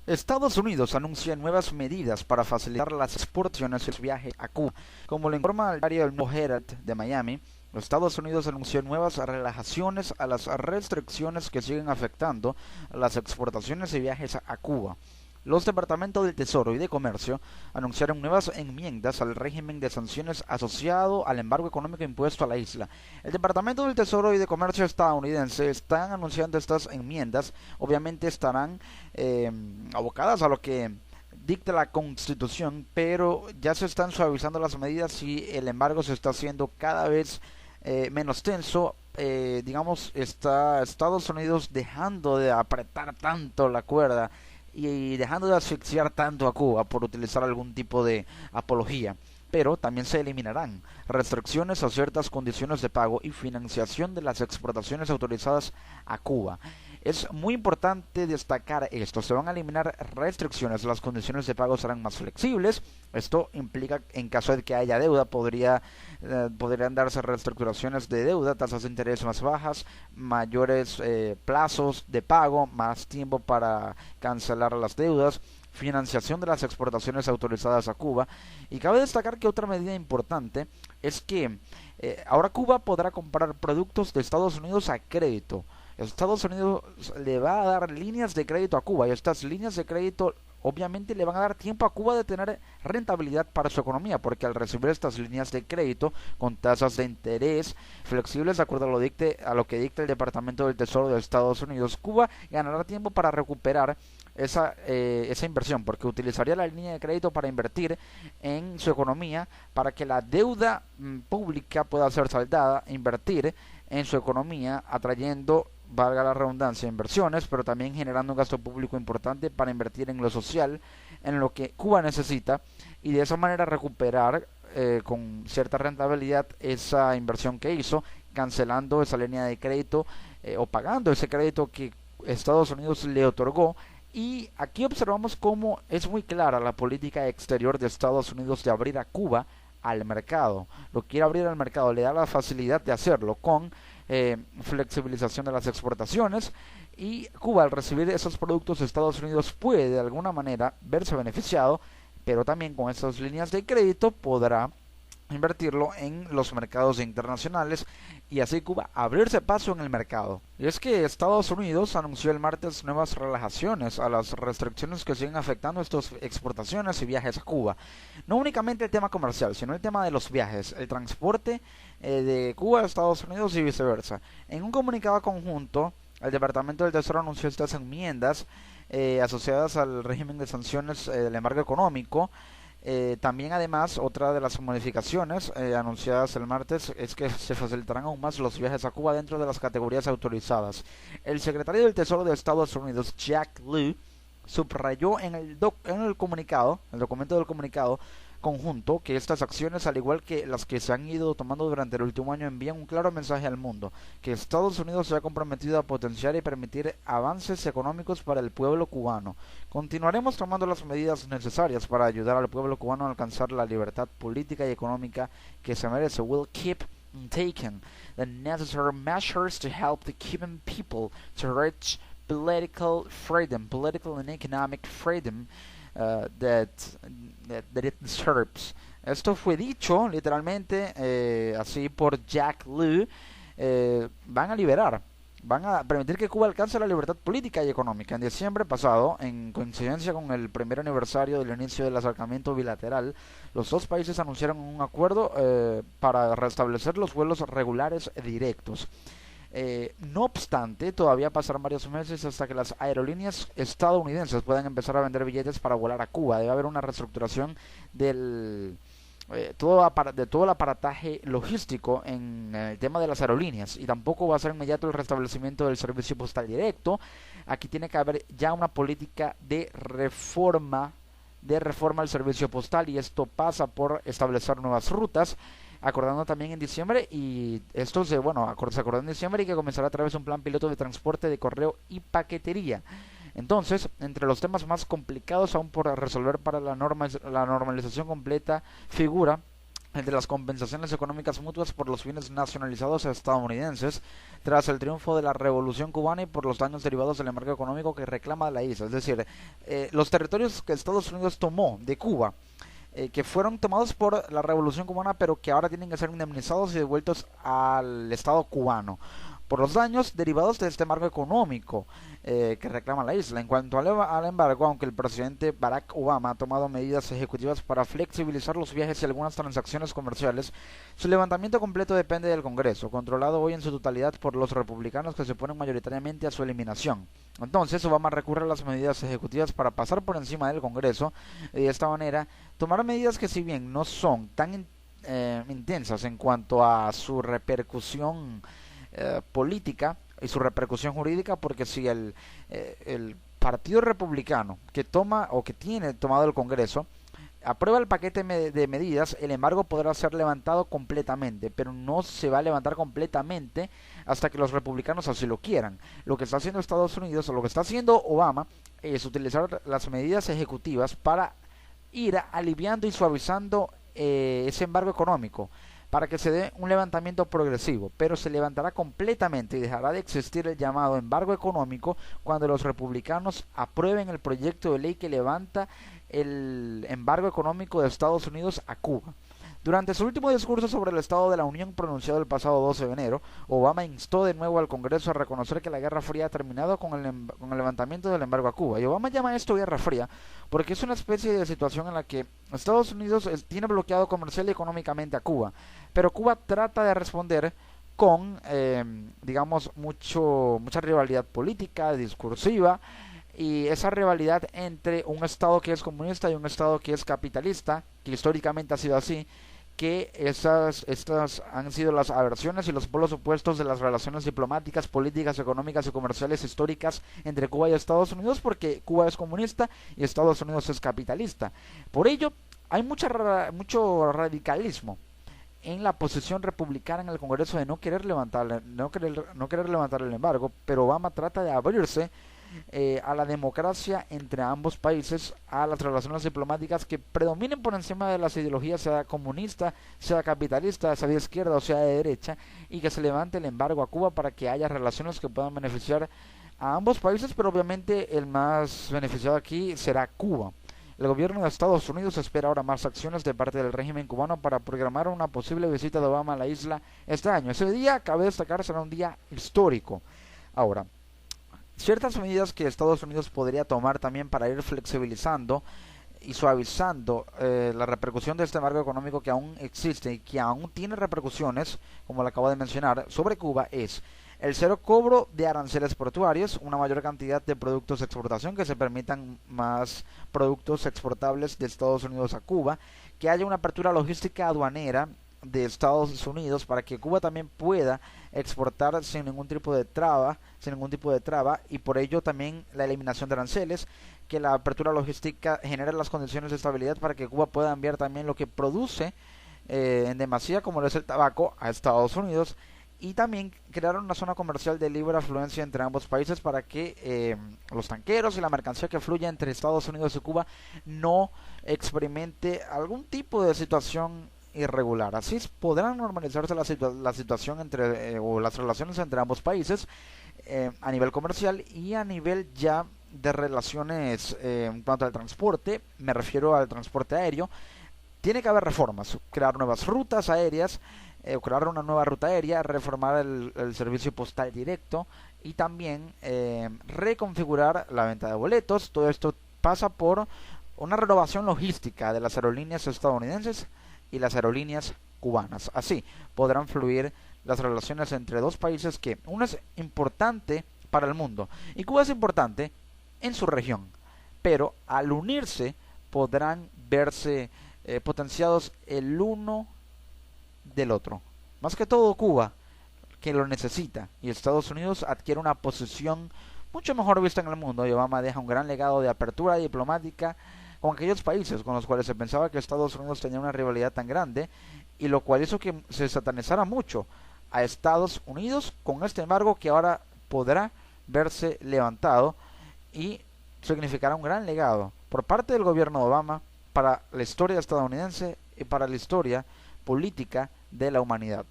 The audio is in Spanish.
Estados Unidos anuncia nuevas medidas para facilitar las exportaciones y los viajes a Cuba. Como lo informa el diario El Nuevo Herald de Miami, los Estados Unidos anunció nuevas relajaciones a las restricciones que siguen afectando las exportaciones y viajes a Cuba. Los departamentos del Tesoro y de Comercio anunciaron nuevas enmiendas al régimen de sanciones asociado al embargo económico impuesto a la isla. El Departamento del Tesoro y de Comercio estadounidense están anunciando estas enmiendas. Obviamente estarán abocadas a lo que dicta la Constitución, pero ya se están suavizando las medidas y el embargo se está haciendo cada vez menos tenso. Digamos, está Estados Unidos dejando de apretar tanto la cuerda y dejando de asfixiar tanto a Cuba por utilizar algún tipo de apología. Pero también se eliminarán restricciones a ciertas condiciones de pago y financiación de las exportaciones autorizadas a Cuba. Es muy importante destacar esto. Se van a eliminar restricciones, las condiciones de pago serán más flexibles. Esto implica, en caso de que haya deuda, podrían darse reestructuraciones de deuda, tasas de interés más bajas, mayores plazos de pago, más tiempo para cancelar las deudas, financiación de las exportaciones autorizadas a Cuba. Y cabe destacar que otra medida importante es que ahora Cuba podrá comprar productos de Estados Unidos a crédito. Estados Unidos le va a dar líneas de crédito a Cuba y estas líneas de crédito obviamente le van a dar tiempo a Cuba de tener rentabilidad para su economía, porque al recibir estas líneas de crédito con tasas de interés flexibles de acuerdo a lo que dicta el Departamento del Tesoro de Estados Unidos, Cuba ganará tiempo para recuperar esa inversión, porque utilizaría la línea de crédito para invertir en su economía, para que la deuda pública pueda ser saldada, invertir en su economía, atrayendo, valga la redundancia, inversiones, pero también generando un gasto público importante para invertir en lo social, en lo que Cuba necesita, y de esa manera recuperar con cierta rentabilidad esa inversión que hizo, cancelando esa línea de crédito o pagando ese crédito que Estados Unidos le otorgó. Y aquí observamos cómo es muy clara la política exterior de Estados Unidos de abrir a Cuba al mercado. Lo quiere abrir al mercado, le da la facilidad de hacerlo con flexibilización de las exportaciones, y Cuba al recibir esos productos de Estados Unidos puede de alguna manera verse beneficiado, pero también con estas líneas de crédito podrá invertirlo en los mercados internacionales y así Cuba abrirse paso en el mercado. Y es que Estados Unidos anunció el martes nuevas relajaciones a las restricciones que siguen afectando estas exportaciones y viajes a Cuba. No únicamente el tema comercial, sino el tema de los viajes, el transporte de Cuba a Estados Unidos y viceversa. En un comunicado conjunto, el Departamento del Tesoro anunció estas enmiendas asociadas al régimen de sanciones del embargo económico. También además otra de las modificaciones anunciadas el martes es que se facilitarán aún más los viajes a Cuba dentro de las categorías autorizadas. El secretario del Tesoro de Estados Unidos, Jack Lew, subrayó en el comunicado, el documento del comunicado conjunto, que estas acciones, al igual que las que se han ido tomando durante el último año, envían un claro mensaje al mundo, que Estados Unidos se ha comprometido a potenciar y permitir avances económicos para el pueblo cubano. Continuaremos tomando las medidas necesarias para ayudar al pueblo cubano a alcanzar la libertad política y económica que se merece. We'll keep taking the necessary measures to help the Cuban people to reach political and economic freedom that it deserves. Esto fue dicho literalmente así por Jack Lew. Van a permitir que Cuba alcance la libertad política y económica. En diciembre pasado, en coincidencia con el primer aniversario del inicio del acercamiento bilateral, los dos países anunciaron un acuerdo para restablecer los vuelos regulares directos. No obstante, todavía pasarán varios meses hasta que las aerolíneas estadounidenses puedan empezar a vender billetes para volar a Cuba. Debe haber una reestructuración de todo el aparataje logístico en el tema de las aerolíneas, y tampoco va a ser inmediato el restablecimiento del servicio postal directo. Aquí tiene que haber ya una política de reforma al servicio postal, y esto pasa por establecer nuevas rutas, acordando también en diciembre, y esto se acordó en diciembre, y que comenzará a través de un plan piloto de transporte de correo y paquetería. Entonces, entre los temas más complicados aún por resolver para la normalización completa figura el de las compensaciones económicas mutuas por los bienes nacionalizados estadounidenses tras el triunfo de la Revolución Cubana y por los daños derivados del embargo económico que reclama la isla. Es decir, los territorios que Estados Unidos tomó de Cuba, que fueron tomados por la Revolución Cubana, pero que ahora tienen que ser indemnizados y devueltos al Estado cubano por los daños derivados de este embargo económico que reclama la isla. En cuanto al embargo, aunque el presidente Barack Obama ha tomado medidas ejecutivas para flexibilizar los viajes y algunas transacciones comerciales, su levantamiento completo depende del Congreso, controlado hoy en su totalidad por los republicanos que se oponen mayoritariamente a su eliminación. Entonces, Obama recurre a las medidas ejecutivas para pasar por encima del Congreso y de esta manera tomar medidas que, si bien no son tan intensas en cuanto a su repercusión política y su repercusión jurídica, porque si el Partido Republicano que toma o que tiene tomado el Congreso aprueba el paquete de medidas, el embargo podrá ser levantado completamente, pero no se va a levantar completamente hasta que los republicanos así lo quieran. Lo que está haciendo Estados Unidos, o lo que está haciendo Obama, es utilizar las medidas ejecutivas para ir aliviando y suavizando ese embargo económico, para que se dé un levantamiento progresivo, pero se levantará completamente y dejará de existir el llamado embargo económico cuando los republicanos aprueben el proyecto de ley que levanta el embargo económico de Estados Unidos a Cuba. Durante su último discurso sobre el Estado de la Unión pronunciado el pasado 12 de enero, Obama instó de nuevo al Congreso a reconocer que la Guerra Fría ha terminado con el levantamiento del embargo a Cuba. Y Obama llama esto Guerra Fría porque es una especie de situación en la que Estados Unidos tiene bloqueado comercial y económicamente a Cuba, pero Cuba trata de responder con, digamos, mucha rivalidad política, discursiva, y esa rivalidad entre un Estado que es comunista y un Estado que es capitalista, que históricamente ha sido así, que estas han sido las aversiones y los polos opuestos de las relaciones diplomáticas, políticas, económicas y comerciales históricas entre Cuba y Estados Unidos, porque Cuba es comunista y Estados Unidos es capitalista. Por ello, hay mucho radicalismo en la posición republicana en el Congreso de no querer levantar el embargo, pero Obama trata de abrirse a la democracia entre ambos países, a las relaciones diplomáticas que predominen por encima de las ideologías, sea comunista, sea capitalista, sea de izquierda o sea de derecha, y que se levante el embargo a Cuba para que haya relaciones que puedan beneficiar a ambos países, pero obviamente el más beneficiado aquí será Cuba. El gobierno de Estados Unidos espera ahora más acciones de parte del régimen cubano para programar una posible visita de Obama a la isla este año. Ese día, cabe destacar, será un día histórico. Ahora, ciertas medidas que Estados Unidos podría tomar también para ir flexibilizando y suavizando la repercusión de este embargo económico que aún existe y que aún tiene repercusiones, como lo acabo de mencionar, sobre Cuba, es el cero cobro de aranceles portuarios, una mayor cantidad de productos de exportación, que se permitan más productos exportables de Estados Unidos a Cuba, que haya una apertura logística aduanera de Estados Unidos para que Cuba también pueda exportar sin ningún tipo de traba, y por ello también la eliminación de aranceles, que la apertura logística genere las condiciones de estabilidad para que Cuba pueda enviar también lo que produce en demasía, como lo es el tabaco, a Estados Unidos, y también crear una zona comercial de libre afluencia entre ambos países para que los tanqueros y la mercancía que fluye entre Estados Unidos y Cuba no experimente algún tipo de situación irregular. Así podrán normalizarse la situación entre o las relaciones entre ambos países a nivel comercial y a nivel ya de relaciones en cuanto al transporte. Me refiero al transporte aéreo. Tiene que haber reformas, crear nuevas rutas aéreas, crear una nueva ruta aérea, reformar el servicio postal directo y también reconfigurar la venta de boletos. Todo esto pasa por una renovación logística de las aerolíneas estadounidenses y las aerolíneas cubanas. Así podrán fluir las relaciones entre dos países que uno es importante para el mundo y Cuba es importante en su región, pero al unirse podrán verse potenciados el uno del otro. Más que todo Cuba, que lo necesita, y Estados Unidos adquiere una posición mucho mejor vista en el mundo, y Obama deja un gran legado de apertura diplomática con aquellos países con los cuales se pensaba que Estados Unidos tenía una rivalidad tan grande, y lo cual hizo que se satanizara mucho a Estados Unidos con este embargo que ahora podrá verse levantado y significará un gran legado por parte del gobierno de Obama para la historia estadounidense y para la historia política de la humanidad.